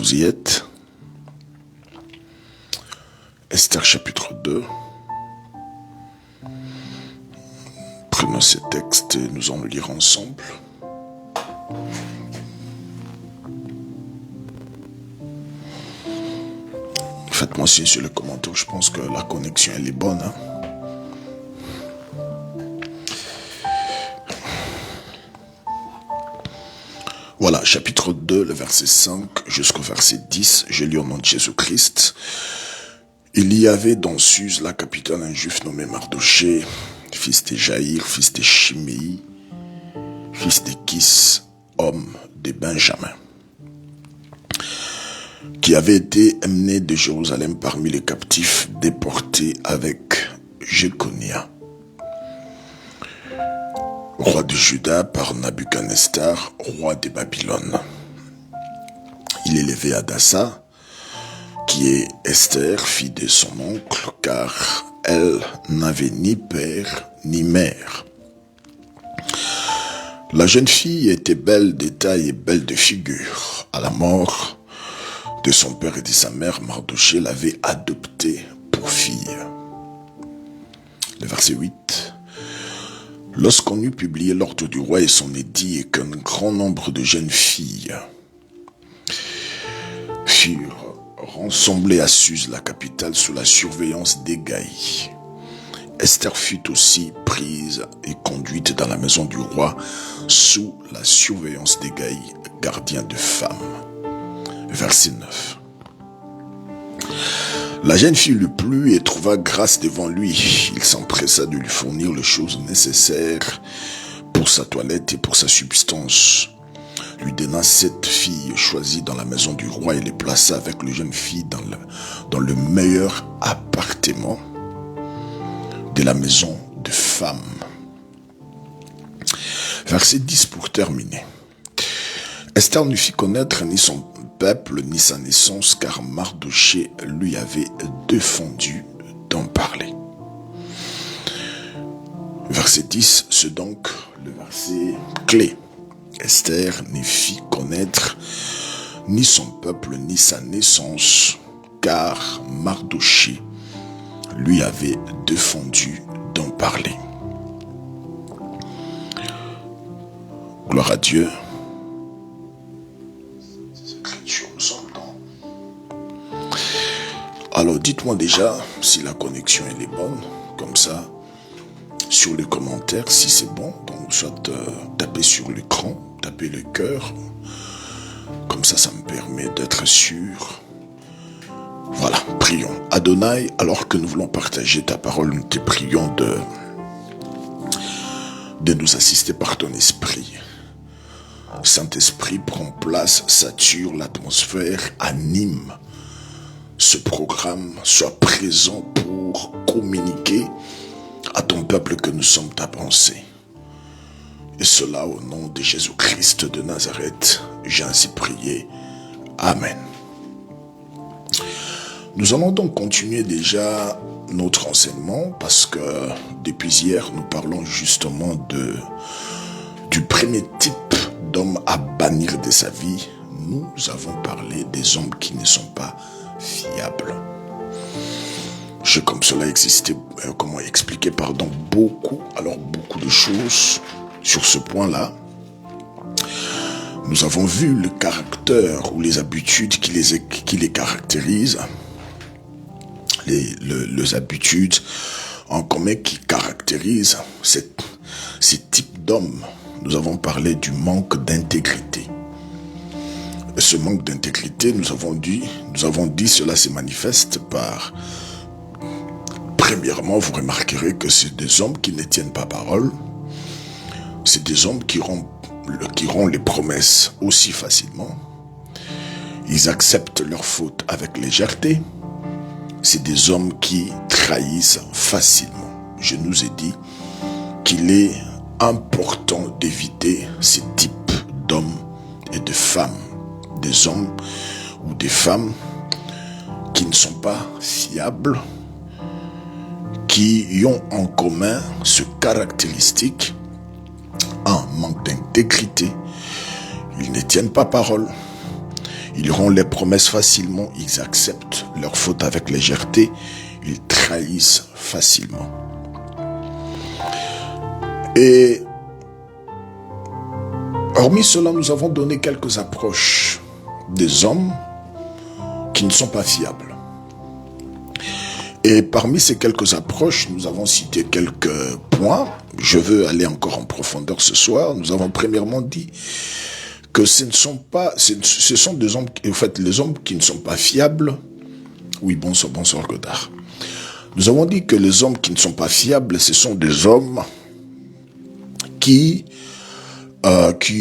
vous y êtes. Esther chapitre 2. Prenons ces textes et nous allons le lire ensemble. Faites-moi signe sur les commentaires, je pense que la connexion elle est bonne. Voilà, chapitre 2, le verset 5 jusqu'au verset 10, je lis au nom de Jésus-Christ. Il y avait dans Suse la capitale un juif nommé Mardochée, fils de Jaïr, fils de Chiméi, fils de Kis, homme de Benjamin, qui avait été emmené de Jérusalem parmi les captifs déportés avec Jéconia, roi de Juda, par Nabuchodonosor, roi de Babylone. Il élevait Hadassa, qui est Esther, fille de son oncle, car elle n'avait ni père ni mère. La jeune fille était belle de taille et belle de figure. À la mort de son père et de sa mère, Mardochée l'avait adoptée pour fille. Le verset 8. Lorsqu'on eut publié l'ordre du roi et son édit et qu'un grand nombre de jeunes filles furent rassemblées à Suse, la capitale, sous la surveillance d'Hégaï, Esther fut aussi prise et conduite dans la maison du roi sous la surveillance d'Hégaï, gardien de femmes. Verset 9. La jeune fille lui plut et trouva grâce devant lui. Il s'empressa de lui fournir les choses nécessaires pour sa toilette et pour sa subsistance. Lui donna 7 filles choisies dans la maison du roi et les plaça avec les jeunes filles dans le meilleur appartement de la maison de femmes. Verset 10 pour terminer. Esther ne fit connaître ni son peuple ni sa naissance, car Mardochée lui avait défendu d'en parler. Verset 10, c'est donc le verset clé. Esther ne fit connaître ni son peuple ni sa naissance, car Mardochée lui avait défendu d'en parler. Gloire à Dieu. Alors dites-moi déjà si la connexion elle est bonne, comme ça, sur les commentaires, si c'est bon, donc soit tapez sur l'écran, tapez le cœur, comme ça me permet d'être sûr. Voilà, prions. Adonai, alors que nous voulons partager ta parole, nous te prions de nous assister par ton esprit. Saint-Esprit, prend place, sature l'atmosphère, anime ce programme, soit présent pour communiquer à ton peuple que nous sommes ta pensée. Et cela au nom de Jésus-Christ de Nazareth, j'ai ainsi prié. Amen. Nous allons donc continuer déjà notre enseignement parce que depuis hier, nous parlons justement du premier type d'homme à bannir de sa vie. Nous avons parlé des hommes qui ne sont pas fiables. J'ai comme cela expliqué beaucoup de choses sur ce point-là. Nous avons vu le caractère ou les habitudes qui les caractérisent, les habitudes en commun qui caractérisent ces types d'hommes. Nous avons parlé du manque d'intégrité. Et ce manque d'intégrité, nous avons dit, cela se manifeste par, premièrement, vous remarquerez que c'est des hommes qui ne tiennent pas parole. C'est des hommes qui rompent les promesses aussi facilement. Ils acceptent leurs fautes avec légèreté. C'est des hommes qui trahissent facilement. Je nous ai dit qu'il est important d'éviter ces types d'hommes et de femmes. Des hommes ou des femmes qui ne sont pas fiables, qui ont en commun ce caractéristique, un manque d'intégrité. Ils ne tiennent pas parole. Ils rompt les promesses facilement, ils acceptent leurs fautes avec légèreté, ils trahissent facilement. Et hormis cela, nous avons donné quelques approches des hommes qui ne sont pas fiables. Et parmi ces quelques approches, nous avons cité quelques points. Je veux aller encore en profondeur ce soir. Nous avons premièrement dit que ce sont des hommes, en fait, les hommes qui ne sont pas fiables. Oui, bonsoir Godard. Nous avons dit que les hommes qui ne sont pas fiables, ce sont des hommes qui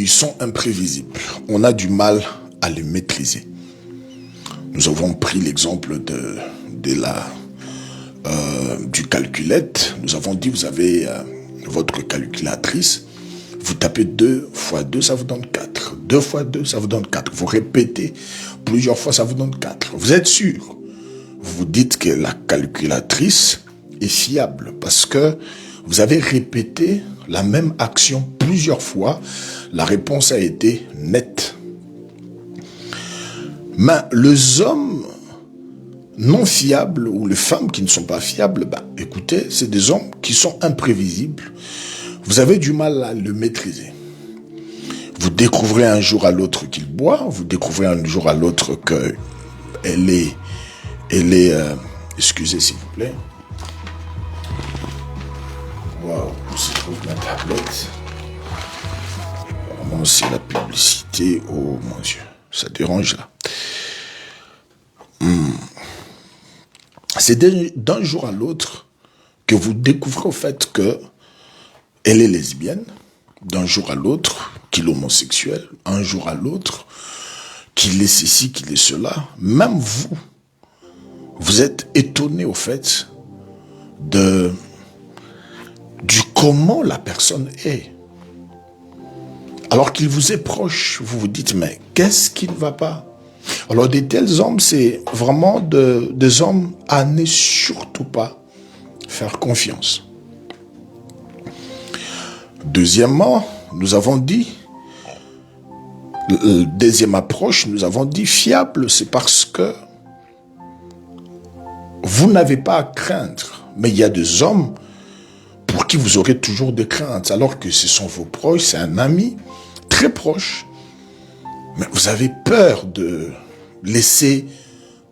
sont imprévisibles. On a du mal à les maîtriser. Nous avons pris l'exemple du calculette. Nous avons dit, vous avez votre calculatrice, vous tapez 2 fois 2, ça vous donne 4. 2 fois 2, ça vous donne 4. Vous répétez plusieurs fois, ça vous donne 4. Vous êtes sûr? Vous vous dites que la calculatrice est fiable parce que vous avez répété la même action plusieurs fois. La réponse a été nette. Mais les hommes non fiables ou les femmes qui ne sont pas fiables, écoutez, c'est des hommes qui sont imprévisibles. Vous avez du mal à le maîtriser. Vous découvrez un jour à l'autre qu'il boit, vous découvrez un jour à l'autre qu'elle est, excusez s'il vous plaît. Waouh, où se trouve ma tablette? Vraiment, c'est la publicité. Oh mon Dieu, ça dérange là. C'est d'un jour à l'autre que vous découvrez au fait que elle est lesbienne, d'un jour à l'autre qu'il est homosexuel, un jour à l'autre qu'il est ceci, qu'il est cela. Même vous êtes étonné au fait du comment la personne est. Alors qu'il vous est proche, vous vous dites, mais qu'est-ce qui ne va pas? Alors, de tels hommes, c'est vraiment des hommes à ne surtout pas faire confiance. Deuxièmement, nous avons dit, deuxième approche, nous avons dit fiable, c'est parce que vous n'avez pas à craindre. Mais il y a des hommes pour qui vous aurez toujours des craintes, alors que ce sont vos proches, c'est un ami très proche. Mais vous avez peur de laisser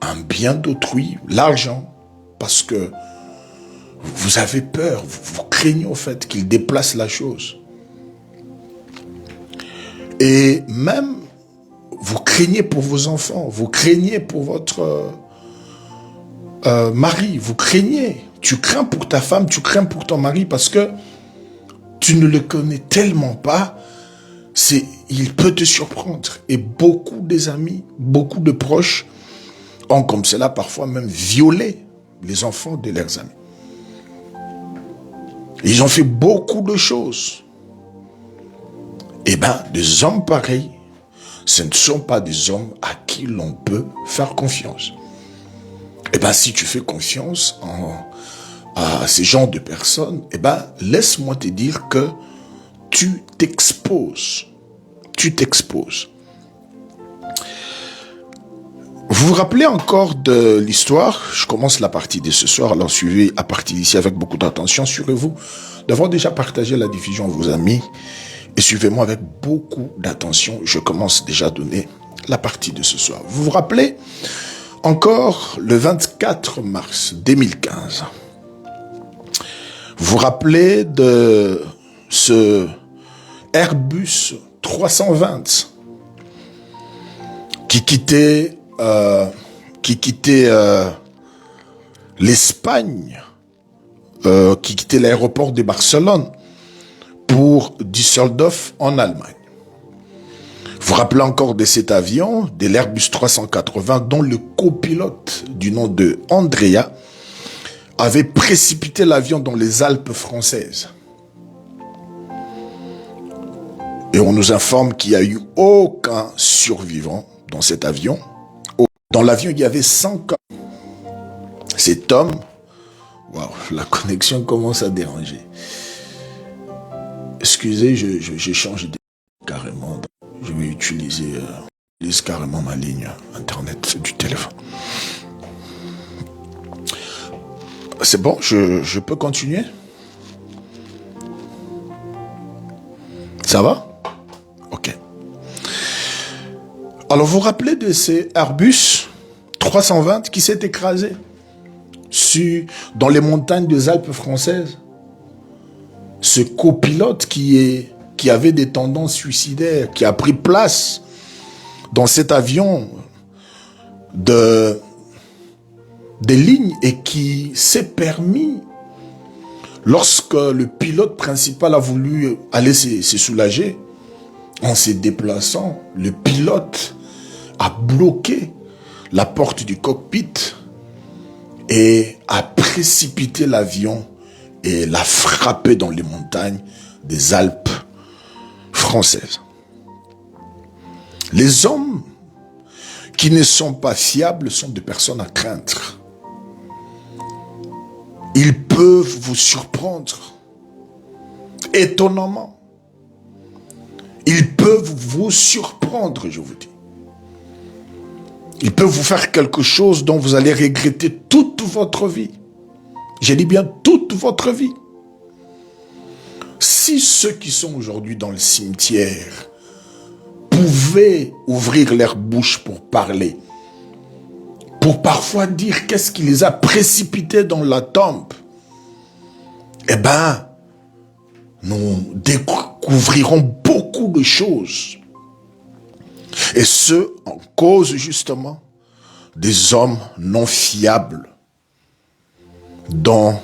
un bien d'autrui, l'argent, parce que vous avez peur, vous craignez au fait qu'il déplace la chose. Et même, vous craignez pour vos enfants, vous craignez pour votre mari, vous craignez. Tu crains pour ta femme, tu crains pour ton mari parce que tu ne le connais tellement pas. Il peut te surprendre. Et beaucoup des amis, beaucoup de proches ont comme cela parfois même violé les enfants de leurs amis. Ils ont fait beaucoup de choses. Eh bien, des hommes pareils, ce ne sont pas des hommes à qui l'on peut faire confiance. Eh bien, si tu fais confiance à ces genres de personnes, eh bien, laisse-moi te dire que tu t'exposes. Tu t'exposes. Vous vous rappelez encore de l'histoire? Je commence la partie de ce soir, alors suivez à partir d'ici avec beaucoup d'attention. Assurez-vous d'avoir déjà partagé la diffusion à vos amis et suivez-moi avec beaucoup d'attention. Je commence déjà à donner la partie de ce soir. Vous vous rappelez encore le 24 mars 2015. Vous vous rappelez de ce Airbus 320 qui quittait l'Espagne, qui quittait l'aéroport de Barcelone pour Düsseldorf en Allemagne. Vous vous rappelez encore de cet avion, de l'Airbus 380, dont le copilote du nom de Andrea avait précipité l'avion dans les Alpes françaises. Et on nous informe qu'il n'y a eu aucun survivant dans cet avion. Dans l'avion, il y avait 100 hommes. Cet homme, waouh, la connexion commence à déranger. Excusez, je change carrément. Je vais utiliser j'utilise carrément ma ligne internet du téléphone. C'est bon, je peux continuer? Ça va? Ok. Alors, vous vous rappelez de ces Airbus 320 qui s'est écrasé dans les montagnes des Alpes françaises? Ce copilote qui avait des tendances suicidaires, qui a pris place dans cet avion des lignes et qui s'est permis, lorsque le pilote principal a voulu aller se soulager, en se déplaçant, le pilote a bloqué la porte du cockpit et a précipité l'avion et l'a frappé dans les montagnes des Alpes françaises. Les hommes qui ne sont pas fiables sont des personnes à craindre. Ils peuvent vous surprendre étonnamment. Ils peuvent vous surprendre, je vous dis. Ils peuvent vous faire quelque chose dont vous allez regretter toute votre vie. J'ai dit bien toute votre vie. Si ceux qui sont aujourd'hui dans le cimetière pouvaient ouvrir leur bouche pour parler, pour parfois dire qu'est-ce qui les a précipités dans la tombe, eh bien, nous découvrirons beaucoup de choses. Et ce, en cause justement des hommes non fiables, dont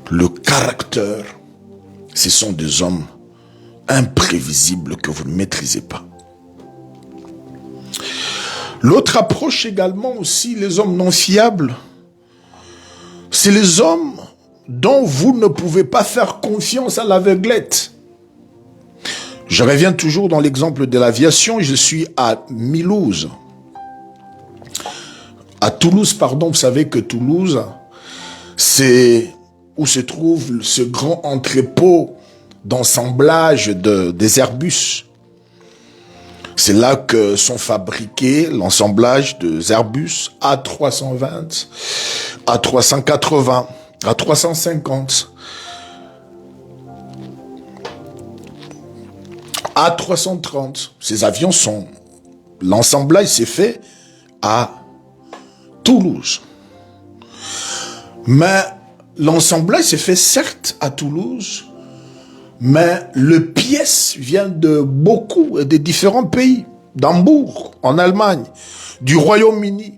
le caractère, ce sont des hommes imprévisibles que vous ne maîtrisez pas. L'autre approche également aussi, les hommes non fiables, c'est les hommes dont vous ne pouvez pas faire confiance à l'aveuglette. Je reviens toujours dans l'exemple de l'aviation. Je suis à Mulhouse. À Toulouse, pardon, vous savez que Toulouse, c'est où se trouve ce grand entrepôt d'assemblage des Airbus. C'est là que sont fabriqués l'assemblage des Airbus A320, A380, A350, A330. Ces avions sont... L'assemblage s'est fait à Toulouse. Mais l'assemblage s'est fait certes à Toulouse, mais le pièce vient de beaucoup, de différents pays. D'Hambourg, en Allemagne, du Royaume-Uni.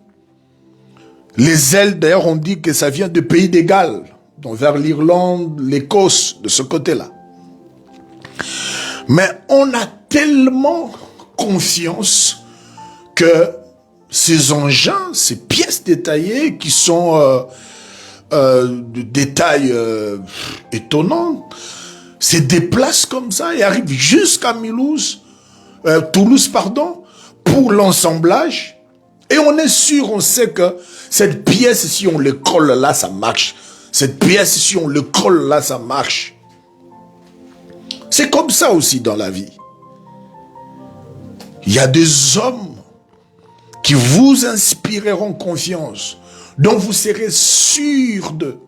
Les ailes, d'ailleurs, on dit que ça vient de pays de Galles, donc vers l'Irlande, l'Écosse, de ce côté-là. Mais on a tellement confiance que ces engins, ces pièces détaillées qui sont de détails étonnants, se déplacent comme ça et arrivent jusqu'à Toulouse, pour l'assemblage. Et on est sûr, on sait que cette pièce, si on le colle là, ça marche. Cette pièce, si on le colle là, ça marche. C'est comme ça aussi dans la vie. Il y a des hommes qui vous inspireront confiance, dont vous serez sûr d'eux.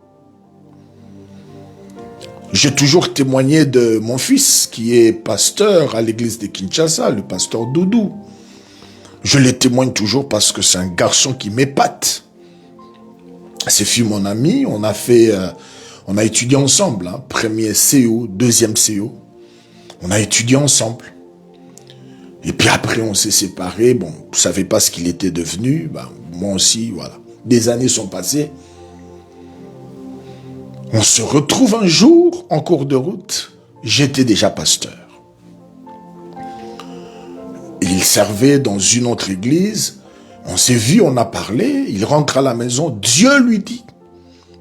J'ai toujours témoigné de mon fils qui est pasteur à l'église de Kinshasa, le pasteur Doudou. Je le témoigne toujours parce que c'est un garçon qui m'épate. C'est fut mon ami, on a étudié ensemble, hein, premier CO, deuxième CO. On a étudié ensemble. Et puis après, on s'est séparés. Bon, vous ne savez pas ce qu'il était devenu. Ben, moi aussi, voilà. Des années sont passées. On se retrouve un jour en cours de route. J'étais déjà pasteur. Il servait dans une autre église. On s'est vu, on a parlé. Il rentre à la maison. Dieu lui dit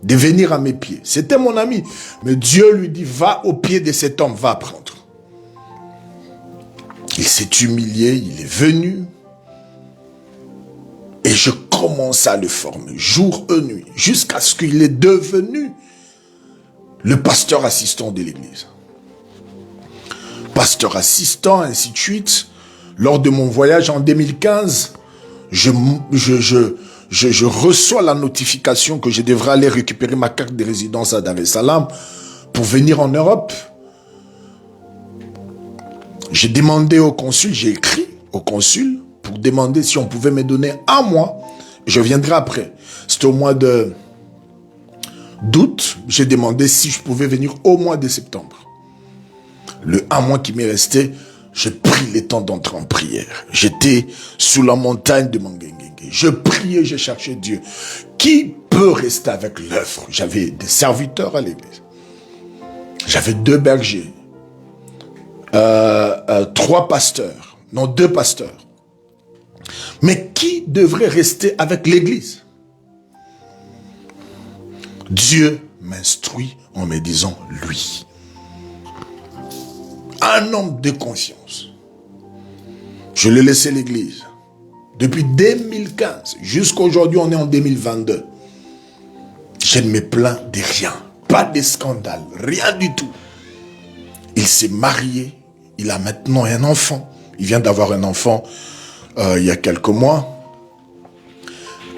de venir à mes pieds. C'était mon ami. Mais Dieu lui dit, va au pied de cet homme, va prendre. Il s'est humilié, il est venu. Et je commence à le former, jour et nuit, jusqu'à ce qu'il est devenu le pasteur assistant de l'église. Pasteur assistant, ainsi de suite. Lors de mon voyage en 2015, je reçois la notification que je devrais aller récupérer ma carte de résidence à Dar es Salaam pour venir en Europe. J'ai demandé au consul, j'ai écrit au consul pour demander si on pouvait me donner un mois. Je viendrai après. C'était au mois d'août. J'ai demandé si je pouvais venir au mois de septembre. Le un mois qui m'est resté, j'ai pris le temps d'entrer en prière. J'étais sous la montagne de Mangengue. Je priais, je cherchais Dieu. Qui peut rester avec l'œuvre? J'avais des serviteurs à l'église. J'avais 2 bergers. 3 pasteurs. Non, 2 pasteurs. Mais qui devrait rester avec l'église? Dieu m'instruit en me disant lui. Un homme de confiance. Je l'ai laissé l'église. Depuis 2015 jusqu'à aujourd'hui, on est en 2022. Je ne me plains de rien. Pas de scandale. Rien du tout. Il s'est marié. Il a maintenant un enfant. Il vient d'avoir un enfant il y a quelques mois.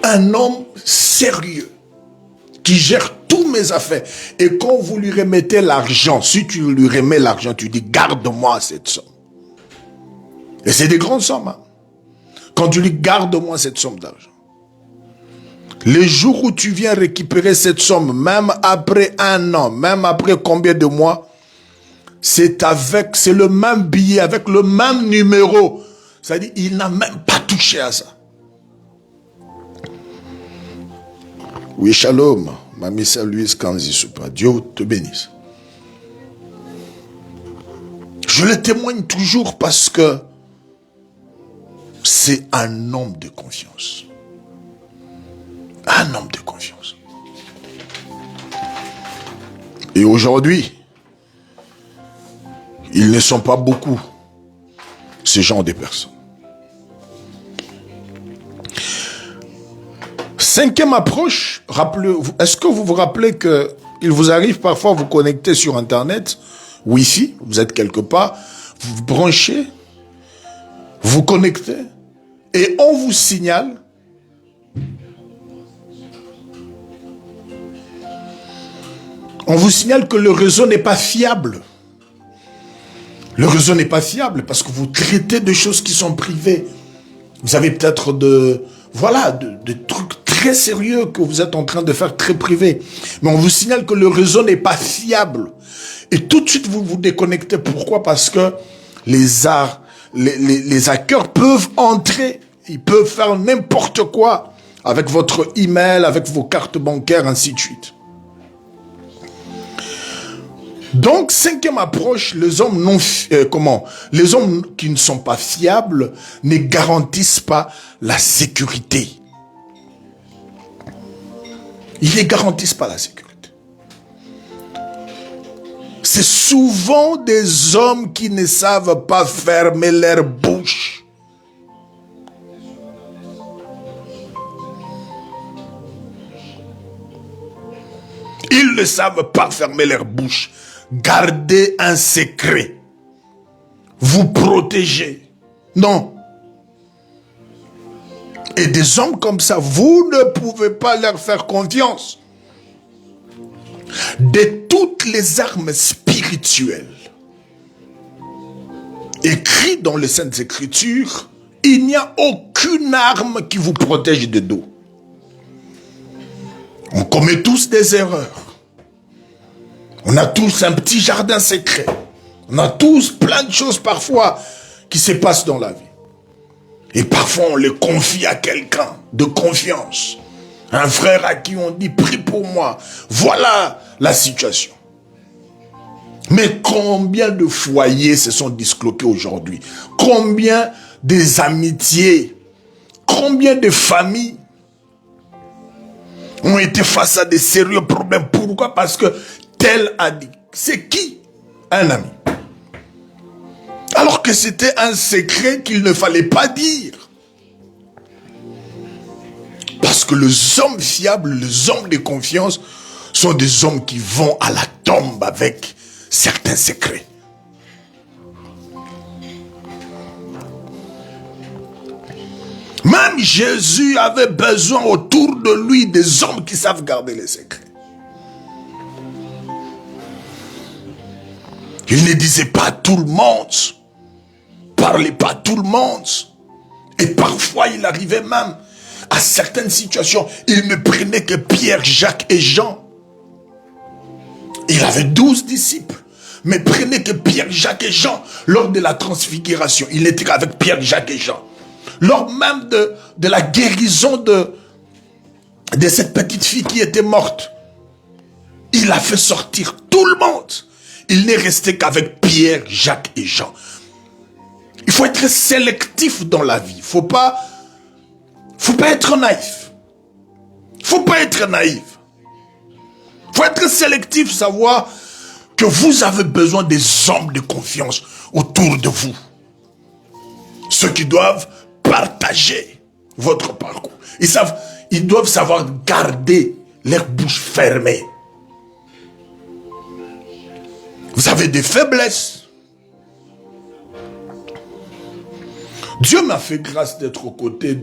Un homme sérieux qui gère tous mes affaires. Et quand vous lui remettez l'argent, si tu lui remets l'argent, tu dis garde-moi cette somme. Et c'est des grandes sommes. Hein? Quand tu lui garde-moi cette somme d'argent. Les jours où tu viens récupérer cette somme, même après 1 an, même après combien de mois, c'est le même billet, avec le même numéro. C'est-à-dire, il n'a même pas touché à ça. Oui, shalom, Mamie Louise Kanzi Soupa. Dieu te bénisse. Je le témoigne toujours parce que c'est un homme de confiance. Un homme de confiance. Et aujourd'hui, ils ne sont pas beaucoup, ce genre de personnes. 5e approche, est-ce que vous vous rappelez qu'il vous arrive parfois vous connecter sur Internet, Wi-Fi, vous êtes quelque part, vous vous branchez, vous connectez, et on vous signale que le réseau n'est pas fiable. Le réseau n'est pas fiable parce que vous traitez de choses qui sont privées. Vous avez peut-être de trucs très sérieux que vous êtes en train de faire très privés. Mais on vous signale que le réseau n'est pas fiable. Et tout de suite, vous vous déconnectez. Pourquoi? Parce que les hackers peuvent entrer. Ils peuvent faire n'importe quoi avec votre email, avec vos cartes bancaires, ainsi de suite. Donc, 5e approche, les hommes qui ne sont pas fiables ne garantissent pas la sécurité. Ils ne garantissent pas la sécurité. C'est souvent des hommes qui ne savent pas fermer leur bouche. Ils ne savent pas fermer leur bouche. Gardez un secret. Vous protéger. Non. Et des hommes comme ça, vous ne pouvez pas leur faire confiance. De toutes les armes spirituelles écrites dans les Saintes Écritures, il n'y a aucune arme qui vous protège de dos. On commet tous des erreurs. On a tous un petit jardin secret. On a tous plein de choses parfois qui se passent dans la vie. Et parfois on les confie à quelqu'un de confiance. Un frère à qui on dit prie pour moi. Voilà la situation. Mais combien de foyers se sont disloqués aujourd'hui? Combien des amitiés? Combien de familles ont été face à des sérieux problèmes? Pourquoi? Parce que tel a dit. C'est qui? Un ami. Alors que c'était un secret qu'il ne fallait pas dire. Parce que les hommes fiables, les hommes de confiance, sont des hommes qui vont à la tombe avec certains secrets. Même Jésus avait besoin autour de lui des hommes qui savent garder les secrets. Il ne disait pas à tout le monde. Parlait pas à tout le monde. Et parfois, il arrivait même à certaines situations. Il ne prenait que Pierre, Jacques et Jean. Il avait 12 disciples. Mais prenait que Pierre, Jacques et Jean lors de la transfiguration. Il était avec Pierre, Jacques et Jean. Lors même de la guérison de cette petite fille qui était morte. Il a fait sortir tout le monde. Il n'est resté qu'avec Pierre, Jacques et Jean. Il faut être sélectif dans la vie. Il faut pas être naïf. Faut pas être naïf. Faut être sélectif, savoir que vous avez besoin des hommes de confiance autour de vous. Ceux qui doivent partager votre parcours. Ils doivent savoir garder leur bouche fermée. Vous avez des faiblesses. Dieu m'a fait grâce d'être aux côtés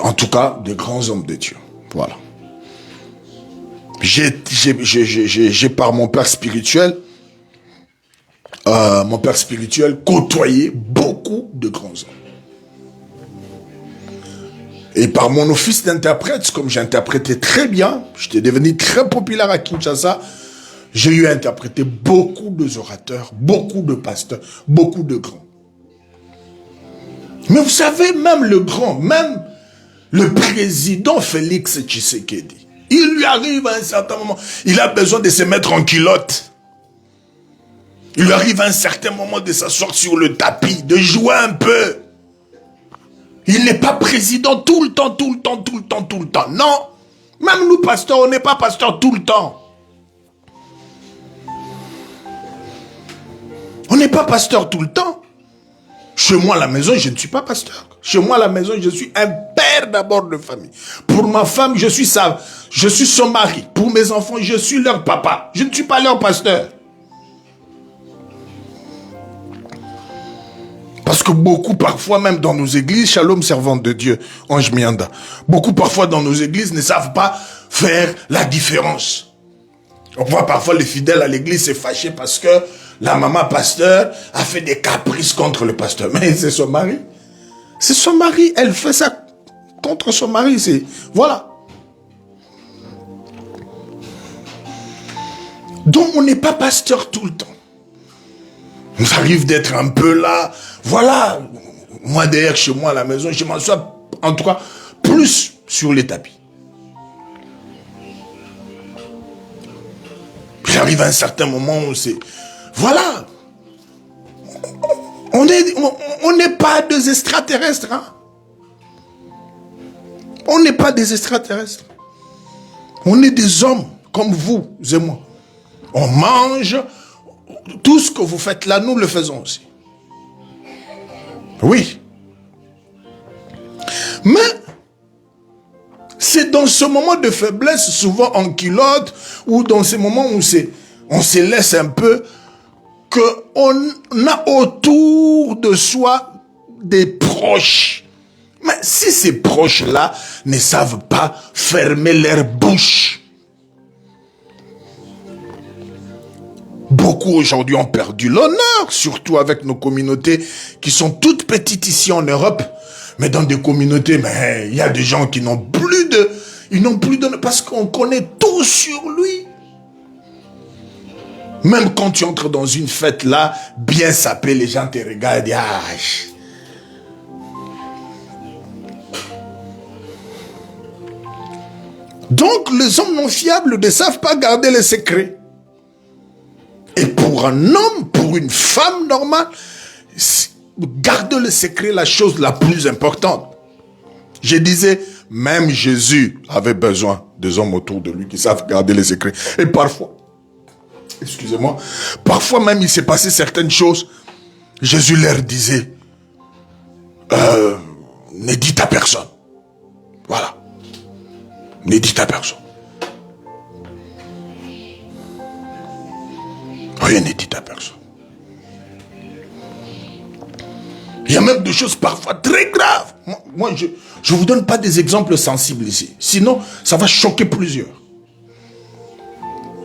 en tout cas, de grands hommes de Dieu. Voilà. J'ai par mon père spirituel côtoyé beaucoup de grands hommes. Et par mon office d'interprète, comme j'interprétais très bien, j'étais devenu très populaire à Kinshasa, j'ai eu à interpréter beaucoup d'orateurs, beaucoup de pasteurs, beaucoup de grands. Mais vous savez, même le président Félix Tshisekedi, il lui arrive à un certain moment, il a besoin de se mettre en culotte. Il lui arrive à un certain moment de s'asseoir sur le tapis, de jouer un peu. Il n'est pas président tout le temps. Non. Même nous, pasteurs, on n'est pas pasteurs tout le temps. On n'est pas pasteur tout le temps. Chez moi à la maison, je ne suis pas pasteur. Chez moi à la maison, je suis un père d'abord de famille. Pour ma femme, je suis son mari. Pour mes enfants, je suis leur papa. Je ne suis pas leur pasteur. Parce que beaucoup, parfois, même dans nos églises, Shalom, servante de Dieu, Ange Mianda, beaucoup, parfois, dans nos églises, ne savent pas faire la différence. On voit parfois les fidèles à l'église se fâcher parce que la maman pasteur a fait des caprices contre le pasteur. Mais c'est son mari. C'est son mari. Elle fait ça contre son mari. Voilà. Donc, on n'est pas pasteur tout le temps. On arrive d'être un peu là. Voilà. Moi, derrière, chez moi, à la maison, je m'assois, en tout cas, plus sur les tapis. J'arrive à un certain moment où c'est... Voilà. On n'est pas des extraterrestres. Hein? On n'est pas des extraterrestres. On est des hommes comme vous et moi. On mange. Tout ce que vous faites là, nous le faisons aussi. Oui. Mais c'est dans ce moment de faiblesse, souvent en culotte, ou dans ces moments où on se laisse un peu, qu'on a autour de soi des proches. Mais si ces proches-là ne savent pas fermer leur bouche, beaucoup aujourd'hui ont perdu l'honneur, surtout avec nos communautés qui sont toutes petites ici en Europe. Mais dans des communautés, mais il y a des gens qui n'ont plus de... parce qu'on connaît tout sur lui. Même quand tu entres dans une fête là, bien sapé, les gens te regardent et disent, ah. Donc les hommes non fiables ne savent pas garder les secrets. Et pour un homme, pour une femme normale, garder le secret, la chose la plus importante. Je disais, même Jésus avait besoin des hommes autour de lui qui savent garder les secrets. Et parfois, excusez-moi, parfois même il s'est passé certaines choses. Jésus leur disait, ne dites à personne. Voilà. Ne dites à personne. Oui, ne dites à personne. Il y a même des choses parfois très graves. Moi, je ne vous donne pas des exemples sensibles ici. Sinon, ça va choquer plusieurs.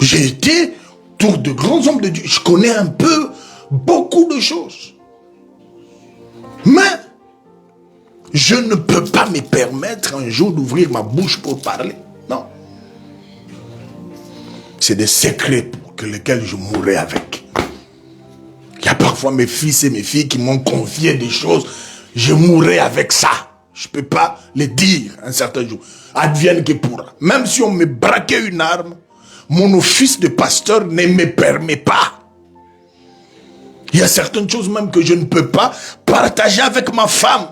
J'ai été autour de grands hommes de Dieu. Je connais un peu, beaucoup de choses. Mais, je ne peux pas me permettre un jour d'ouvrir ma bouche pour parler. Non. C'est des secrets pour lesquels je mourrai avec. Il y a parfois mes fils et mes filles qui m'ont confié des choses. Je mourrai avec ça. Je ne peux pas les dire un certain jour. Advienne que pourra. Même si on me braquait une arme, mon office de pasteur ne me permet pas. Il y a certaines choses même que je ne peux pas partager avec ma femme.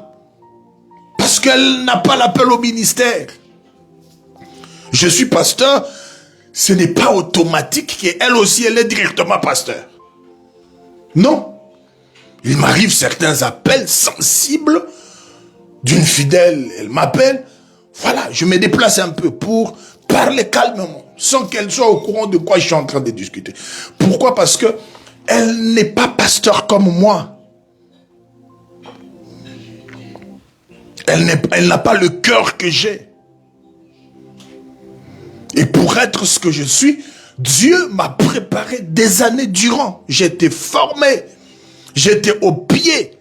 Parce qu'elle n'a pas l'appel au ministère. Je suis pasteur, ce n'est pas automatique qu'elle aussi, elle est directement pasteur. Non. Il m'arrive certains appels sensibles d'une fidèle, elle m'appelle. Voilà, je me déplace un peu pour parler calmement, sans qu'elle soit au courant de quoi je suis en train de discuter. Pourquoi? Parce que elle n'est pas pasteur comme moi. Elle n'a pas le cœur que j'ai. Et pour être ce que je suis, Dieu m'a préparé des années durant. J'étais formé. J'étais au pied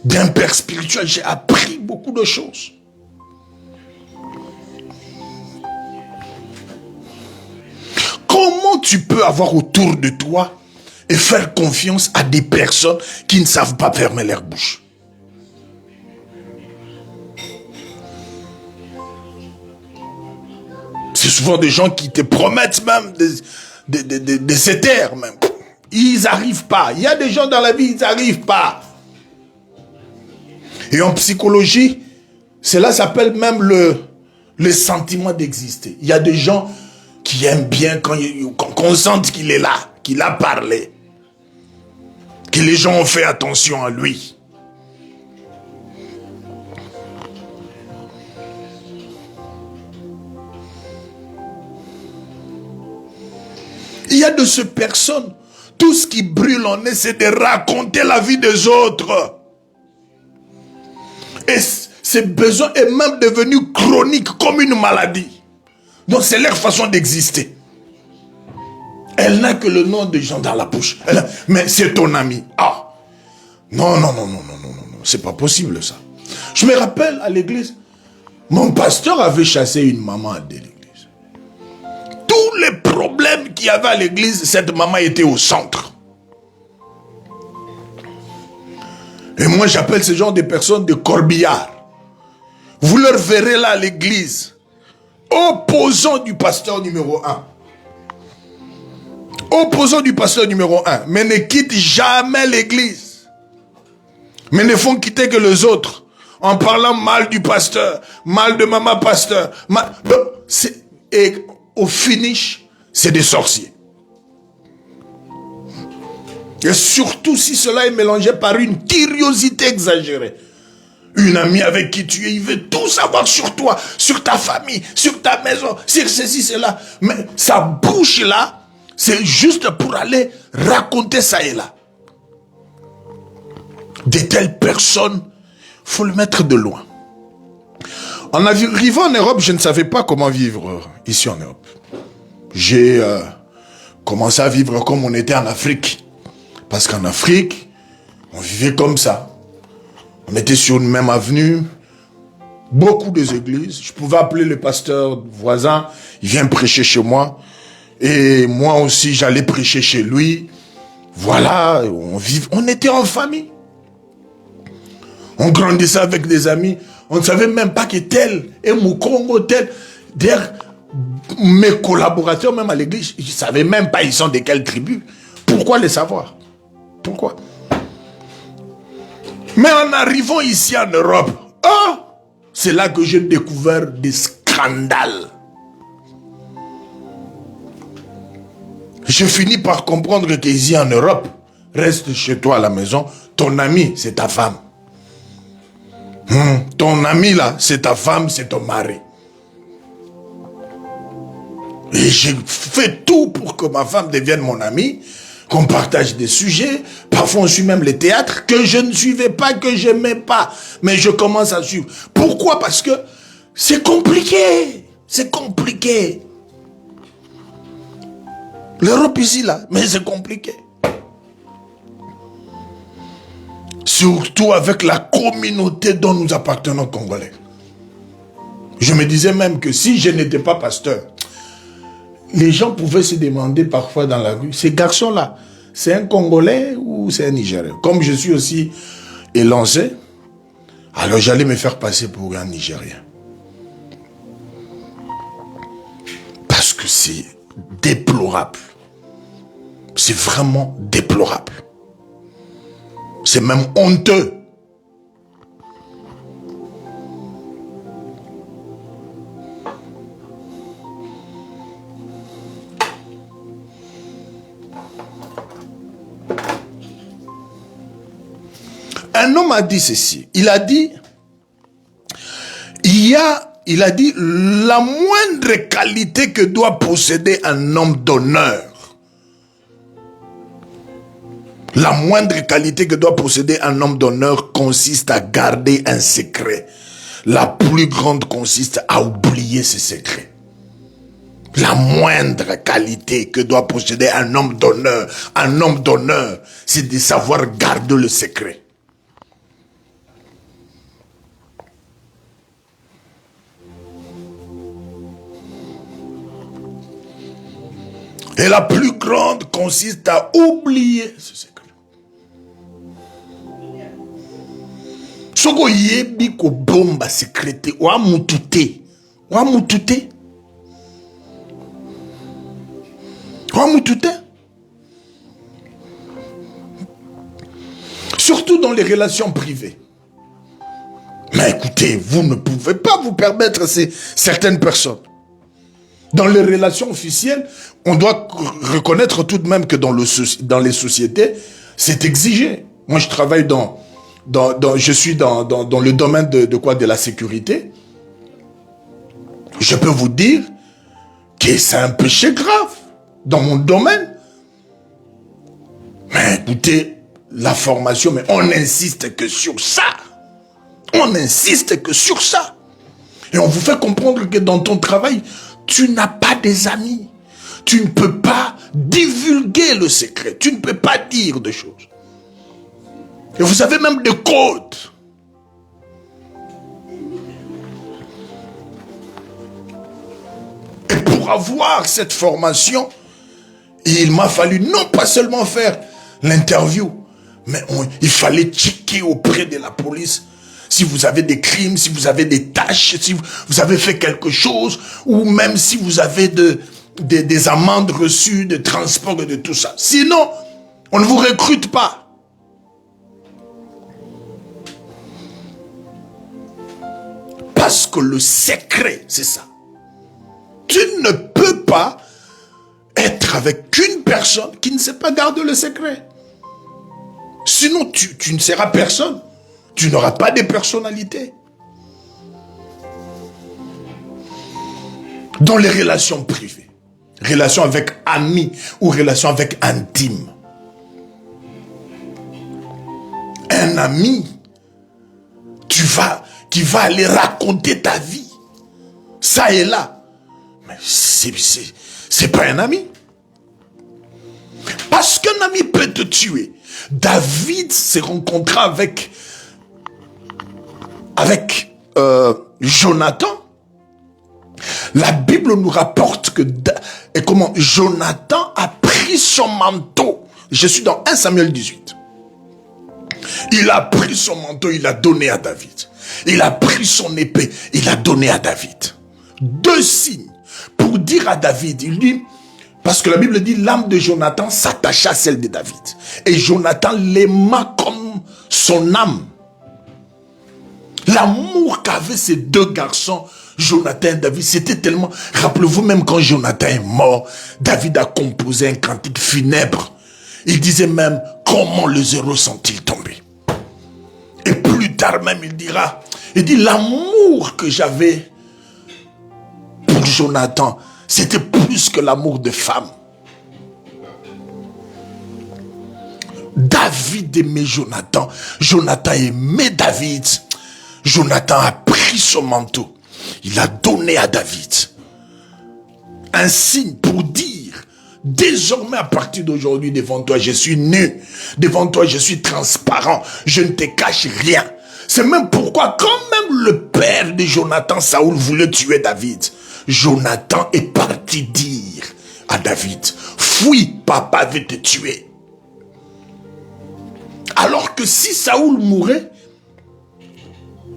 d'un père spirituel. J'ai appris beaucoup de choses. Comment tu peux avoir autour de toi et faire confiance à des personnes qui ne savent pas fermer leur bouche? C'est souvent des gens qui te promettent même des éthers même. Ils n'arrivent pas. Il y a des gens dans la vie, ils n'arrivent pas. Et en psychologie, cela s'appelle même le sentiment d'exister. Il y a des gens qui aiment bien quand on sente qu'il est là, qu'il a parlé. Que les gens ont fait attention à lui. Il y a de ces personnes, tout ce qui brûle en eux, c'est de raconter la vie des autres. Et ce besoin est même devenu chronique comme une maladie. Donc c'est leur façon d'exister. Elle n'a que le nom des gens dans la bouche. Mais c'est ton ami. Ah, non, c'est pas possible ça. Je me rappelle à l'église, mon pasteur avait chassé une maman de l'église. Tous les problèmes qu'il y avait à l'église, cette maman était au centre. Et moi, j'appelle ce genre de personnes des corbillards. Vous leur verrez là à l'église, opposant du pasteur numéro 1. Opposant du pasteur numéro 1, mais ne quittent jamais l'église. Mais ne font quitter que les autres, en parlant mal du pasteur, mal de maman pasteur. Et au finish, c'est des sorciers. Et surtout si cela est mélangé par une curiosité exagérée. Une amie avec qui tu es, il veut tout savoir sur toi, sur ta famille, sur ta maison, sur ceci, cela. Mais sa bouche là, c'est juste pour aller raconter ça et là. De telles personnes, il faut le mettre de loin. En arrivant en Europe, je ne savais pas comment vivre ici en Europe. J'ai commencé à vivre comme on était en Afrique. Parce qu'en Afrique, on vivait comme ça. On était sur une même avenue, beaucoup d'églises. Je pouvais appeler le pasteur voisin, il vient prêcher chez moi. Et moi aussi, j'allais prêcher chez lui. Voilà, on était en famille. On grandissait avec des amis. On ne savait même pas que tel et Moukongo, tel. D'ailleurs, mes collaborateurs, même à l'église, ils ne savaient même pas ils sont de quelle tribu. Pourquoi les savoir? Pourquoi? Mais en arrivant ici en Europe, c'est là que j'ai découvert des scandales. Je finis par comprendre qu'ici en Europe, reste chez toi à la maison, ton ami, c'est ta femme. Ton ami là, c'est ta femme, c'est ton mari. Et j'ai fait tout pour que ma femme devienne mon amie, qu'on partage des sujets. Parfois, on suit même les théâtres que je ne suivais pas, que je n'aimais pas. Mais je commence à suivre. Pourquoi? Parce que c'est compliqué. C'est compliqué. L'Europe ici, là, mais c'est compliqué. Surtout avec la communauté dont nous appartenons congolais. Je me disais même que si je n'étais pas pasteur, les gens pouvaient se demander parfois dans la rue, ces garçons-là, c'est un Congolais ou c'est un Nigérien? Comme je suis aussi élancé, alors j'allais me faire passer pour un Nigérien. Parce que c'est déplorable. C'est vraiment déplorable. C'est même honteux. Un homme a dit ceci. Il a dit, la moindre qualité que doit posséder un homme d'honneur. La moindre qualité que doit posséder un homme d'honneur consiste à garder un secret. La plus grande consiste à oublier ses secrets. La moindre qualité que doit posséder un homme d'honneur, c'est de savoir garder le secret. Et la plus grande consiste à oublier ce secret. Soko yebi ko bomba secrète wa mutute. Wa mutute. Wa mutute. Surtout dans les relations privées. Mais écoutez, vous ne pouvez pas vous permettre certaines personnes. Dans les relations officielles, on doit reconnaître tout de même que dans les sociétés, c'est exigé. Moi, je travaille je suis dans le domaine de la sécurité. Je peux vous dire que c'est un péché grave dans mon domaine. Mais écoutez, la formation, mais on n'insiste que sur ça. On n'insiste que sur ça. Et on vous fait comprendre que dans ton travail, tu n'as pas des amis. Tu ne peux pas divulguer le secret. Tu ne peux pas dire de choses. Et vous avez même des codes. Et pour avoir cette formation, il m'a fallu non pas seulement faire l'interview, mais il fallait checker auprès de la police si vous avez des crimes, si vous avez des tâches, si vous avez fait quelque chose, ou même si vous avez des amendes reçues, de transport et de tout ça. Sinon, on ne vous recrute pas. Parce que le secret, c'est ça. Tu ne peux pas être avec une personne qui ne sait pas garder le secret. Sinon, tu ne seras personne. Tu n'auras pas de personnalité. Dans les relations privées, relations avec amis ou relations avec intimes. Un ami, qui va aller raconter ta vie, ça et là. Mais c'est pas un ami. Parce qu'un ami peut te tuer. David s'est rencontré avec Jonathan. La Bible nous rapporte que Jonathan a pris son manteau. Je suis dans 1 Samuel 18. Il a pris son manteau, il l'a donné à David. Il a pris son épée, il l'a donné à David. 2 signes pour dire à David, il dit, parce que la Bible dit, l'âme de Jonathan s'attacha à celle de David. Et Jonathan l'aima comme son âme. L'amour qu'avaient ces 2 garçons, Jonathan et David, c'était tellement... Rappelez-vous, même quand Jonathan est mort, David a composé un cantique funèbre. Il disait même, comment les héros sont-ils tombés? Et plus tard même, il dit, l'amour que j'avais pour Jonathan, c'était plus que l'amour de femme. David aimait Jonathan. Jonathan aimait David. Jonathan a pris son manteau. Il a donné à David un signe pour dire, désormais à partir d'aujourd'hui devant toi, je suis nu. Devant toi, je suis transparent. Je ne te cache rien. C'est même pourquoi quand même le père de Jonathan, Saoul, voulait tuer David, Jonathan est parti dire à David, fuis, papa veut te tuer. Alors que si Saoul mourait,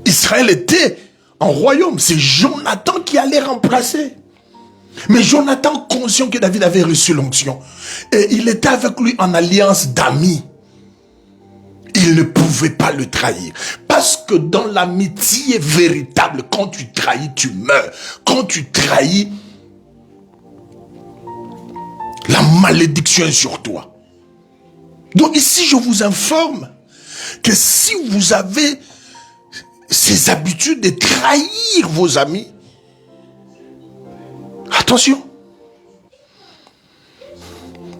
Israël était en royaume. C'est Jonathan qui allait remplacer. Mais Jonathan, conscient que David avait reçu l'onction, et il était avec lui en alliance d'amis, il ne pouvait pas le trahir. Parce que dans l'amitié véritable, quand tu trahis, tu meurs. Quand tu trahis, la malédiction est sur toi. Donc ici, je vous informe que si vous avez ces habitudes de trahir vos amis, attention.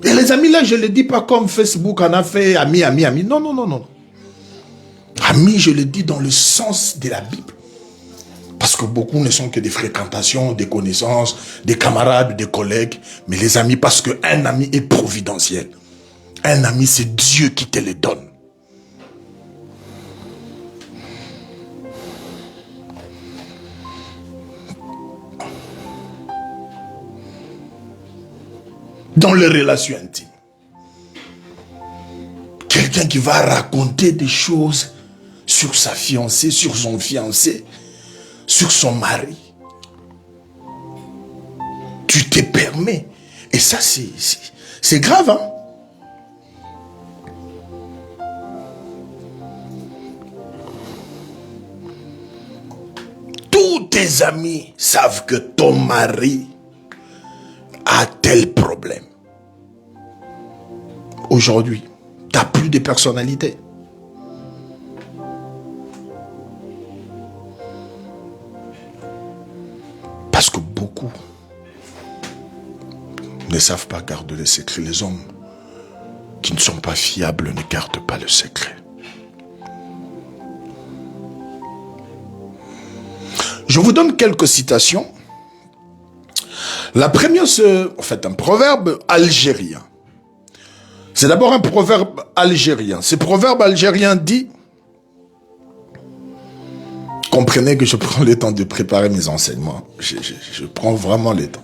Et les amis là, je ne le dis pas comme Facebook en a fait ami. Non, non, non, non. Amis, je le dis dans le sens de la Bible. Parce que beaucoup ne sont que des fréquentations, des connaissances, des camarades, des collègues. Mais les amis, parce qu'un ami est providentiel. Un ami, c'est Dieu qui te le donne. Dans les relations intimes. Quelqu'un qui va raconter des choses sur sa fiancée, sur son fiancé, sur son mari. Tu te permets. Et ça, c'est grave, hein? Tous tes amis savent que ton mari a tel problème. Aujourd'hui, tu n'as plus de personnalité. Parce que beaucoup ne savent pas garder les secrets. Les hommes qui ne sont pas fiables ne gardent pas le secret. Je vous donne quelques citations. La première, c'est en fait un proverbe algérien. C'est d'abord un proverbe algérien. Ce proverbe algérien dit, comprenez que je prends le temps de préparer mes enseignements. Je prends vraiment le temps.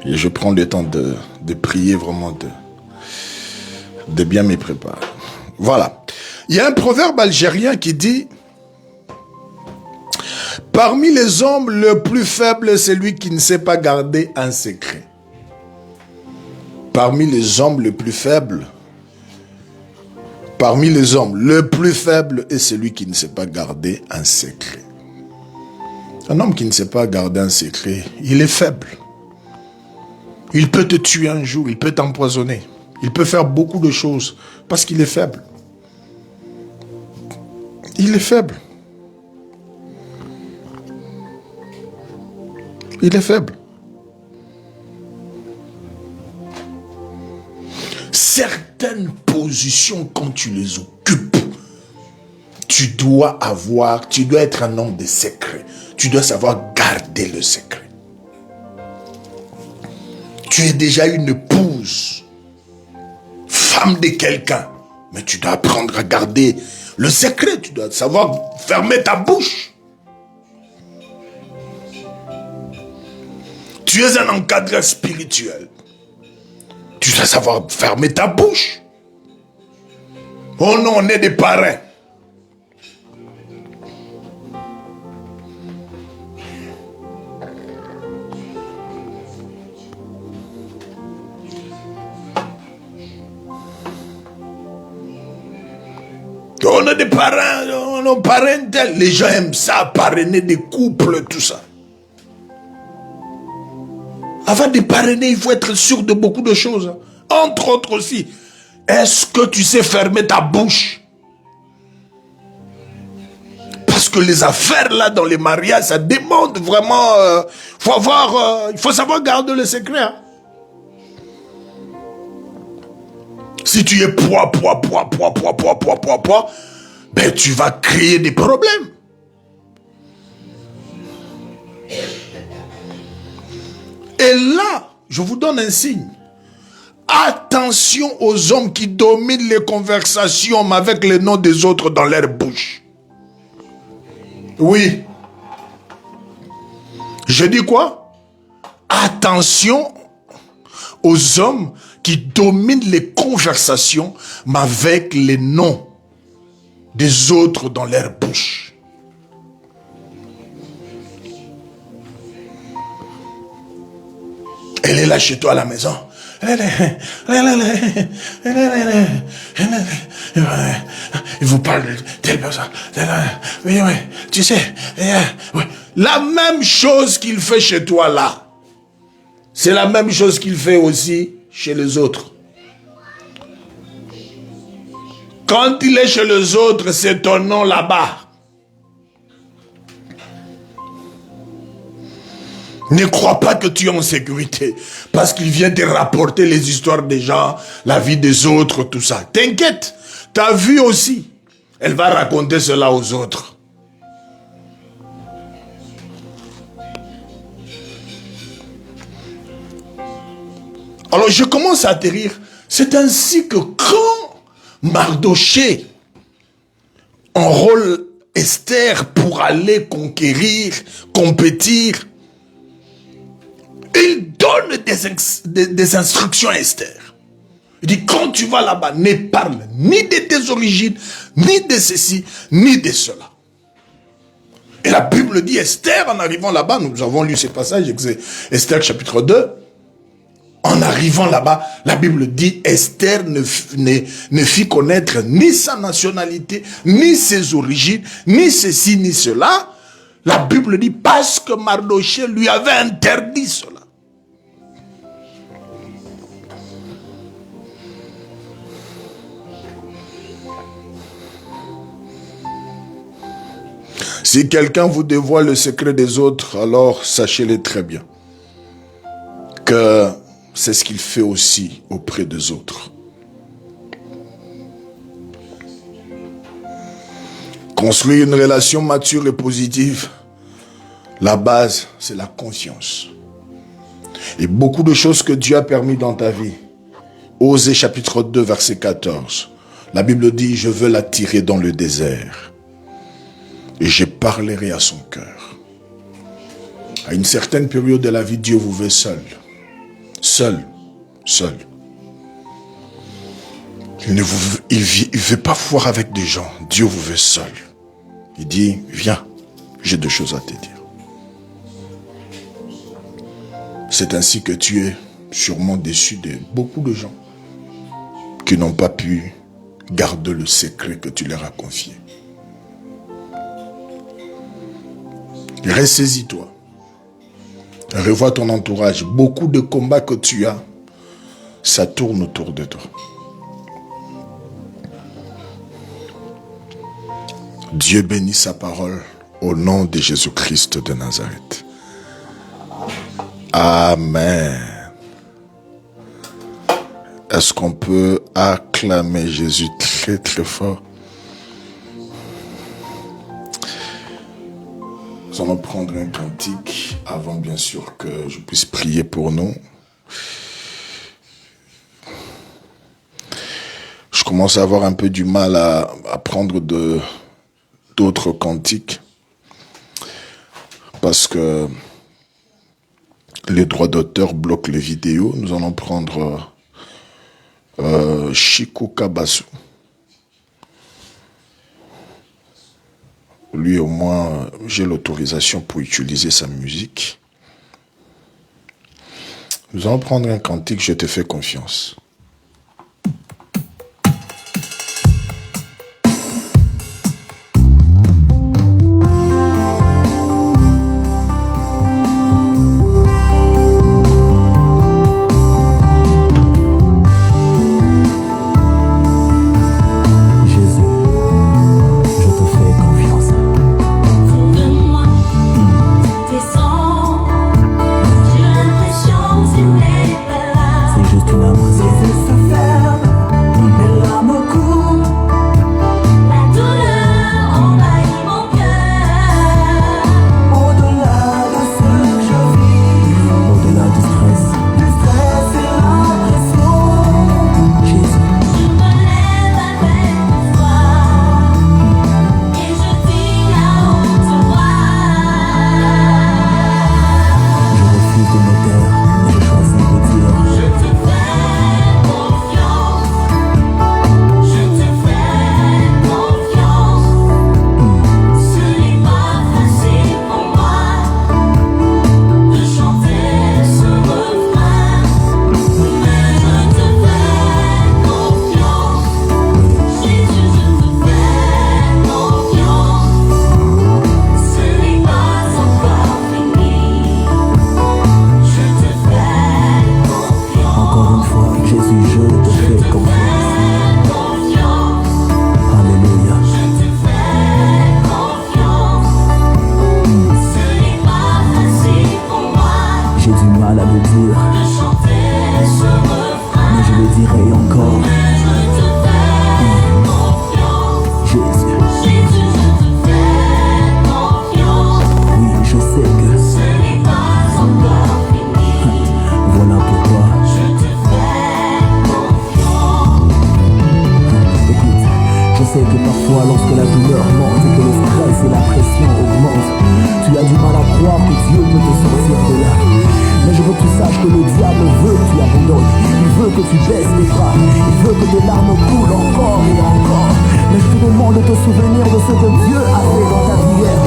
Et je prends le temps de prier vraiment, de bien me préparer. Voilà. Il y a un proverbe algérien qui dit, parmi les hommes, le plus faible est celui qui ne sait pas garder un secret. Parmi les hommes, le plus faible, est celui qui ne sait pas garder un secret. Un homme qui ne sait pas garder un secret, il est faible. Il peut te tuer un jour, il peut t'empoisonner. Il peut faire beaucoup de choses parce qu'il est faible. Il est faible. Il est faible. Certaines positions, quand tu les occupes, tu dois être un homme de secret. Tu dois savoir garder le secret. Tu es déjà une épouse, femme de quelqu'un, mais tu dois apprendre à garder le secret. Tu dois savoir fermer ta bouche. Tu es un encadreur spirituel. Tu dois savoir fermer ta bouche. Oh non, on est des parrains. On est des parrains, on est parrains tels. Les gens aiment ça, parrainer des couples, tout ça. Avant de parrainer, il faut être sûr de beaucoup de choses. Entre autres aussi, est-ce que tu sais fermer ta bouche? Parce que les affaires là dans les mariages, ça demande vraiment... il faut savoir garder le secret. Hein. Si tu es poids, ben tu vas créer des problèmes. Et là, je vous donne un signe. Attention aux hommes qui dominent les conversations avec les noms des autres dans leur bouche. Oui. Je dis quoi? Attention aux hommes qui dominent les conversations mais avec les noms des autres dans leur bouche. Elle est là chez toi à la maison. Il vous parle de telle personne. Oui, tu sais. La même chose qu'il fait chez toi là, c'est la même chose qu'il fait aussi chez les autres. Quand il est chez les autres, c'est ton nom là-bas. Ne crois pas que tu es en sécurité parce qu'il vient te rapporter les histoires des gens, la vie des autres, tout ça. T'inquiète, ta vie aussi, elle va raconter cela aux autres. Alors je commence à atterrir. C'est ainsi que quand Mardochée enrôle Esther pour aller conquérir, compétir, il donne des instructions à Esther. Il dit, quand tu vas là-bas, ne parle ni de tes origines, ni de ceci, ni de cela. Et la Bible dit, Esther, en arrivant là-bas, nous avons lu ces passages, Esther chapitre 2, en arrivant là-bas, la Bible dit, Esther ne fit connaître ni sa nationalité, ni ses origines, ni ceci, ni cela. La Bible dit, parce que Mardochée lui avait interdit cela. Si quelqu'un vous dévoile le secret des autres, alors sachez-le très bien, que c'est ce qu'il fait aussi auprès des autres. Construire une relation mature et positive, la base, c'est la confiance. Et beaucoup de choses que Dieu a permis dans ta vie. Osée chapitre 2, verset 14. La Bible dit, je veux l'attirer dans le désert. Et je parlerai à son cœur. À une certaine période de la vie, Dieu vous veut seul. Seul. Il ne veut pas voir avec des gens. Dieu vous veut seul. Il dit, viens, j'ai deux choses à te dire. C'est ainsi que tu es sûrement déçu de beaucoup de gens qui n'ont pas pu garder le secret que tu leur as confié. Ressaisis-toi. Revois ton entourage. Beaucoup de combats que tu as, ça tourne autour de toi. Dieu bénit sa parole au nom de Jésus-Christ de Nazareth. Amen. Est-ce qu'on peut acclamer Jésus très très fort? Nous allons prendre un cantique avant bien sûr que je puisse prier pour nous. Je commence à avoir un peu du mal à prendre d'autres cantiques parce que les droits d'auteur bloquent les vidéos. Nous allons prendre Chico Kabasu. Lui, au moins, j'ai l'autorisation pour utiliser sa musique. Nous allons prendre un cantique, je te fais confiance. Juste une amoureuse. toi lorsque la douleur monte et que le stress et la pression augmentent. Tu as du mal à croire que Dieu peut te sortir de là. Mais je veux que tu saches que le diable veut que tu abandonnes. Il veut que tu baisses les bras. Il veut que tes larmes coulent encore et encore. Mais je te demande de te souvenir de ce que Dieu a fait dans ta vie hier,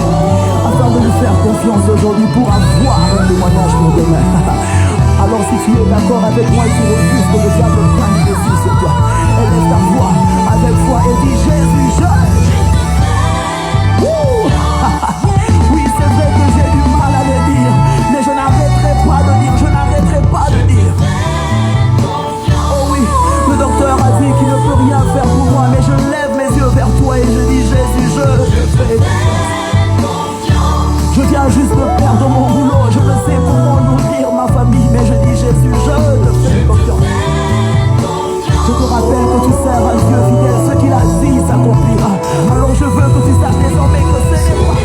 afin de lui faire confiance aujourd'hui pour avoir un témoignage pour demain. Alors si tu es d'accord avec moi et tu refuses que le diable prenne le dessus sur toi, élève ta voix avec foi et dis Jésus, je... Oui, c'est vrai que j'ai du mal à le dire, mais je n'arrêterai pas de dire, je n'arrêterai pas de dire. Oh oui, le docteur a dit qu'il ne peut rien faire pour moi, mais je lève mes yeux vers toi et je dis Jésus, je fais confiance. Je viens juste de perdre mon boulot, je ne sais comment nourrir ma famille, mais je dis Jésus, je te fais confiance. Je te rappelle que tu sers un Dieu fidèle, ce qu'il a dit s'accomplira. Alors je veux que tu saches désormais que ce n'est pas...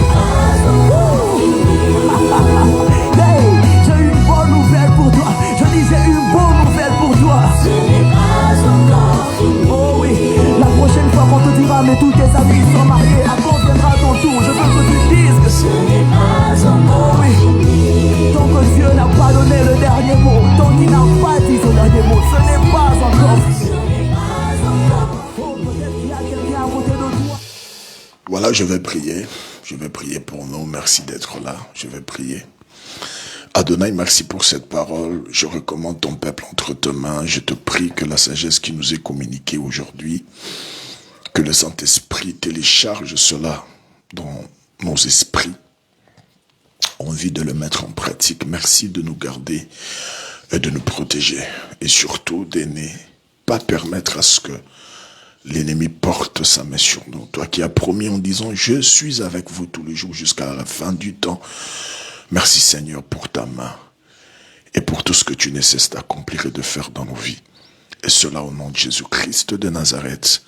Hey, j'ai une bonne nouvelle pour toi. Je dis j'ai une bonne nouvelle pour toi. Ce n'est pas encore fini. Oh oui, la prochaine fois qu'on te dira mais tous tes amis sont mariés, à quand viendra ton tour? Je veux que tu dises que ce n'est pas encore fini. Tant que Dieu n'a pas donné le dernier mot, tant qu'il n'a pas dit son dernier mot, ce n'est pas encore fini. Oh, peut-être qu'il y a quelqu'un à côté de toi. Voilà, je vais prier. Je vais prier pour nous. Merci d'être là. Je vais prier. Adonai, merci pour cette parole. Je recommande ton peuple entre tes mains. Je te prie que la sagesse qui nous est communiquée aujourd'hui, que le Saint-Esprit télécharge cela dans nos esprits, envie de le mettre en pratique. Merci de nous garder et de nous protéger. Et surtout de ne pas permettre à ce que l'ennemi porte sa main sur nous. Toi qui as promis en disant, je suis avec vous tous les jours jusqu'à la fin du temps. Merci Seigneur pour ta main et pour tout ce que tu ne cesses d'accomplir et de faire dans nos vies. Et cela au nom de Jésus-Christ de Nazareth.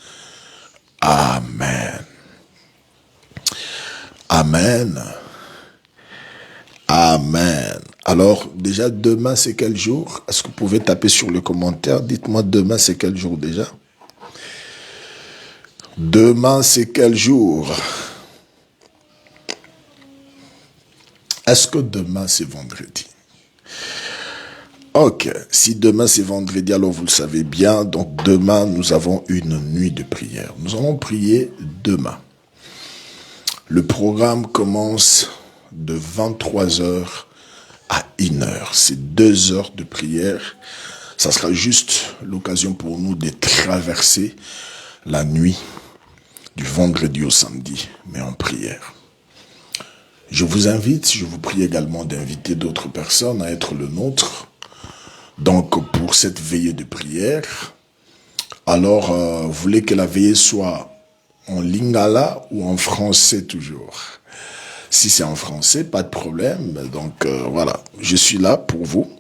Amen. Amen. Amen. Alors, déjà, demain, c'est quel jour? Est-ce que vous pouvez taper sur le commentaire? Dites-moi, demain, c'est quel jour déjà? Demain, c'est quel jour? Est-ce que demain, c'est vendredi? Ok, si demain, c'est vendredi, alors vous le savez bien. Donc, demain, nous avons une nuit de prière. Nous allons prier demain. Le programme commence de 23h à 1h. C'est 2 heures de prière. Ça sera juste l'occasion pour nous de traverser la nuit du vendredi au samedi, mais en prière. Je vous invite, je vous prie également d'inviter d'autres personnes à être le nôtre. Donc, pour cette veillée de prière, alors, vous voulez que la veillée soit en lingala ou en français toujours? Si c'est en français, pas de problème. Donc, voilà, je suis là pour vous.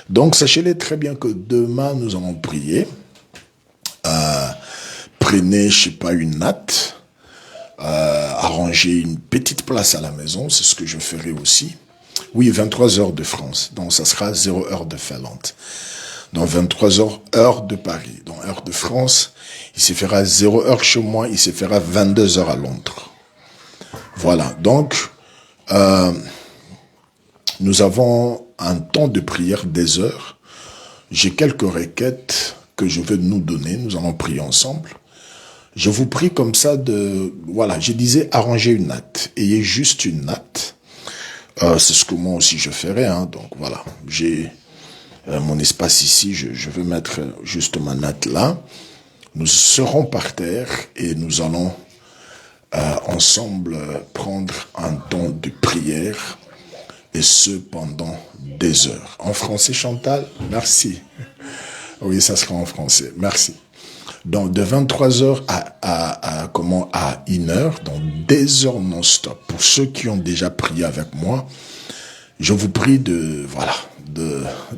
Donc, sachez-le très bien que demain, nous allons prier. Prenez, je sais pas, une natte, arrangez une petite place à la maison, c'est ce que je ferai aussi. Oui, 23 heures de France, donc ça sera 0 heure de Finlande. Donc 23 heures, heure de Paris. Donc heure de France, il se fera 0 heure chez moi, il se fera 22 heures à Londres. Voilà, donc nous avons un temps de prière des heures. J'ai quelques requêtes que je vais nous donner, nous allons prier ensemble. Je vous prie comme ça de... Voilà, je disais arranger une natte. Ayez juste une natte. C'est ce que moi aussi je ferai. Hein, donc voilà, j'ai mon espace ici. Je vais mettre juste ma natte là. Nous serons par terre et nous allons ensemble prendre un temps de prière. Et ce, pendant des heures. En français, Chantal? Merci. Oui, ça sera en français. Merci. Donc, de 23h à 1h, donc des heures non-stop. Pour ceux qui ont déjà prié avec moi, je vous prie de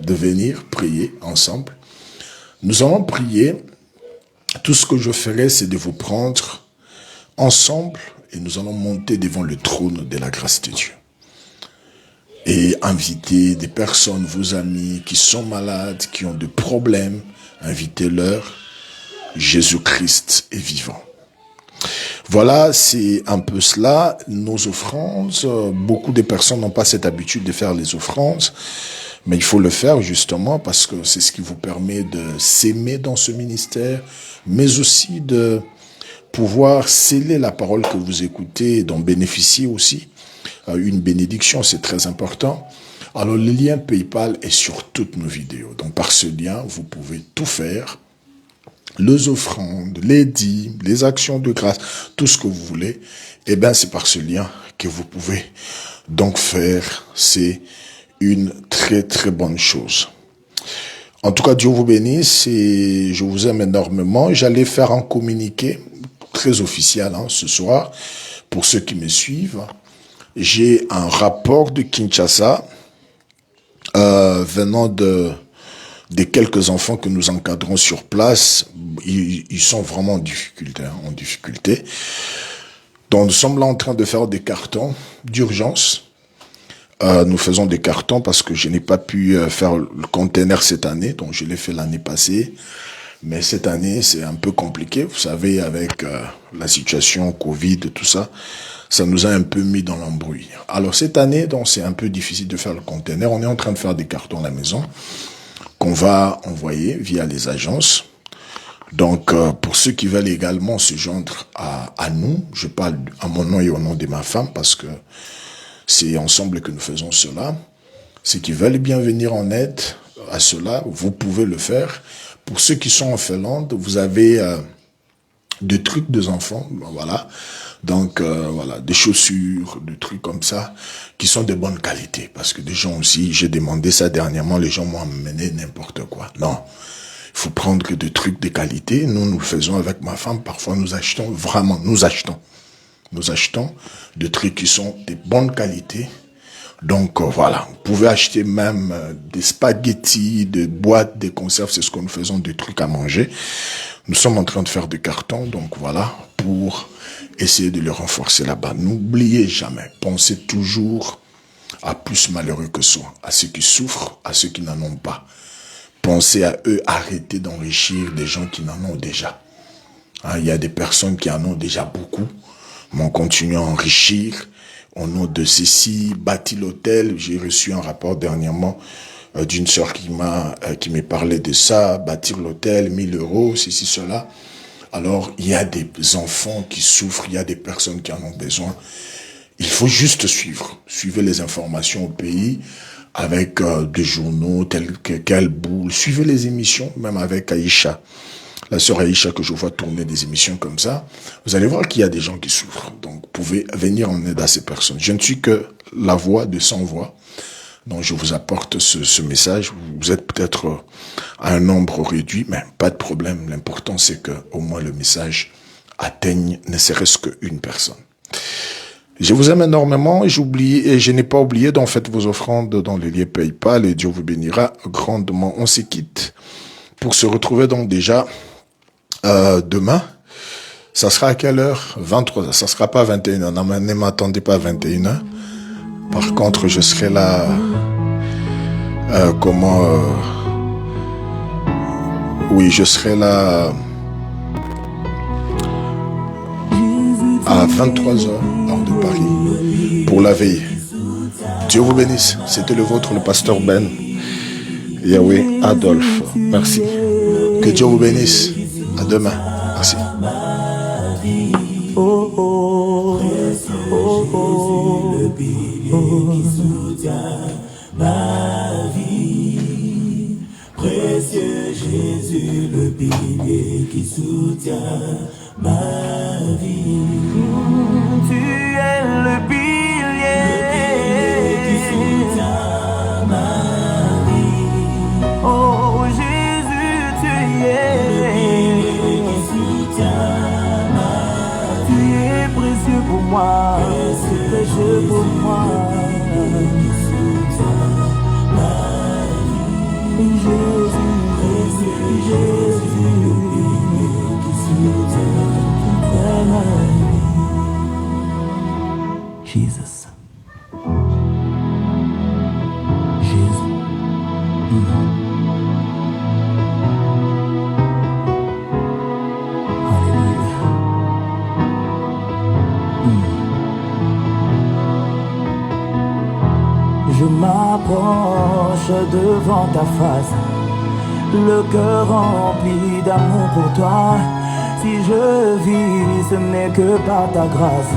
venir prier ensemble. Nous allons prier. Tout ce que je ferai, c'est de vous prendre ensemble et nous allons monter devant le trône de la grâce de Dieu. Et inviter des personnes, vos amis qui sont malades, qui ont des problèmes, invitez-leur. Jésus-Christ est vivant. Voilà, c'est un peu cela, nos offrandes. Beaucoup de personnes n'ont pas cette habitude de faire les offrandes, mais il faut le faire justement parce que c'est ce qui vous permet de s'aimer dans ce ministère, mais aussi de pouvoir sceller la parole que vous écoutez et d'en bénéficier aussi. Une bénédiction, c'est très important. Alors, le lien PayPal est sur toutes nos vidéos. Donc, par ce lien, vous pouvez tout faire. Les offrandes, les dîmes, les actions de grâce, tout ce que vous voulez. Eh bien, c'est par ce lien que vous pouvez donc faire. C'est une très, très bonne chose. En tout cas, Dieu vous bénisse et je vous aime énormément. J'allais faire un communiqué très officiel ce soir pour ceux qui me suivent. J'ai un rapport de Kinshasa venant des quelques enfants que nous encadrons sur place. Ils sont vraiment en difficulté. Donc nous sommes là en train de faire des cartons d'urgence. Nous faisons des cartons parce que je n'ai pas pu faire le container cette année, donc je l'ai fait l'année passée. Mais cette année, c'est un peu compliqué. Vous savez, avec la situation Covid, tout ça, ça nous a un peu mis dans l'embrouille. Alors cette année, donc c'est un peu difficile de faire le container. On est en train de faire des cartons à la maison qu'on va envoyer via les agences. Donc, pour ceux qui veulent également se joindre à nous, je parle à mon nom et au nom de ma femme parce que c'est ensemble que nous faisons cela. Ceux qui veulent bien venir en aide à cela, vous pouvez le faire. Pour ceux qui sont en Finlande, vous avez des trucs des enfants, voilà. Donc, voilà, des chaussures, des trucs comme ça, qui sont de bonne qualité. Parce que des gens aussi, j'ai demandé ça dernièrement, les gens m'ont amené n'importe quoi. Non, il faut prendre des trucs de qualité. Nous le faisons avec ma femme. Parfois, nous achetons des trucs qui sont de bonne qualité. Donc, voilà, vous pouvez acheter même des spaghettis, des boîtes, des conserves, c'est ce que nous faisons, des trucs à manger. Nous sommes en train de faire des cartons, donc voilà, pour essayer de les renforcer là-bas. N'oubliez jamais, pensez toujours à plus malheureux que soi, à ceux qui souffrent, à ceux qui n'en ont pas. Pensez à eux, arrêtez d'enrichir des gens qui n'en ont déjà. Il y a des personnes qui en ont déjà beaucoup, mais on continue à enrichir. Au nom de ceci, bâti l'hôtel. J'ai reçu un rapport dernièrement d'une sœur qui me parlait de ça, bâtir l'hôtel, 1000 €, ceci, cela. Alors, il y a des enfants qui souffrent, il y a des personnes qui en ont besoin. Il faut juste suivre. Suivez les informations au pays avec des journaux tels que Quelle Boule. Suivez les émissions, même avec Aïcha. La sœur Aïcha, que je vois tourner des émissions comme ça, vous allez voir qu'il y a des gens qui souffrent. Donc, vous pouvez venir en aide à ces personnes. Je ne suis que la voix de sans voix. Donc, je vous apporte ce message. Vous êtes peut-être à un nombre réduit, mais pas de problème. L'important, c'est que au moins le message atteigne ne serait-ce qu'une personne. Je vous aime énormément et je n'ai pas oublié d'en faire vos offrandes dans les liens PayPal et Dieu vous bénira grandement. On se quitte pour se retrouver donc déjà demain. Ça sera à quelle heure? 23h. Ça sera pas 21h. Non, ne m'attendez pas à 21h. Par contre, je serai là oui, je serai là à 23h, heure de Paris, pour la veille. Dieu vous bénisse. C'était le vôtre, le pasteur Ben Yahweh Adolphe. Merci. Que Dieu vous bénisse. À demain. Merci. Précieux Jésus, le pilier qui soutient ma vie. Tu es le pilier qui soutient ma vie. Oh Jésus, tu es le pilier qui soutient ma vie. Tu es précieux pour moi, précieux pour moi. Qui soutient ma vie. Jésus, qui soutient ma vie. Jesus. Jésus. Alléluia. m'approche devant ta face, le cœur rempli d'amour pour toi. Si je vis, ce n'est que par ta grâce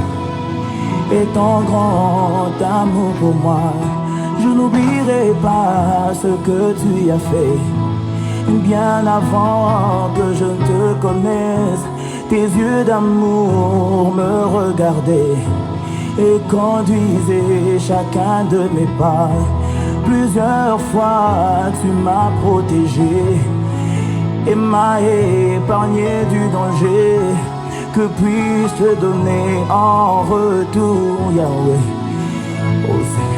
et ton grand amour pour moi. Je n'oublierai pas ce que tu as fait. Bien avant que je ne te connaisse, tes yeux d'amour me regardaient et conduisaient chacun de mes pas. Plusieurs fois tu m'as protégé et m'as épargné du danger. Que puis-je te donner en retour, Yahweh? Oh,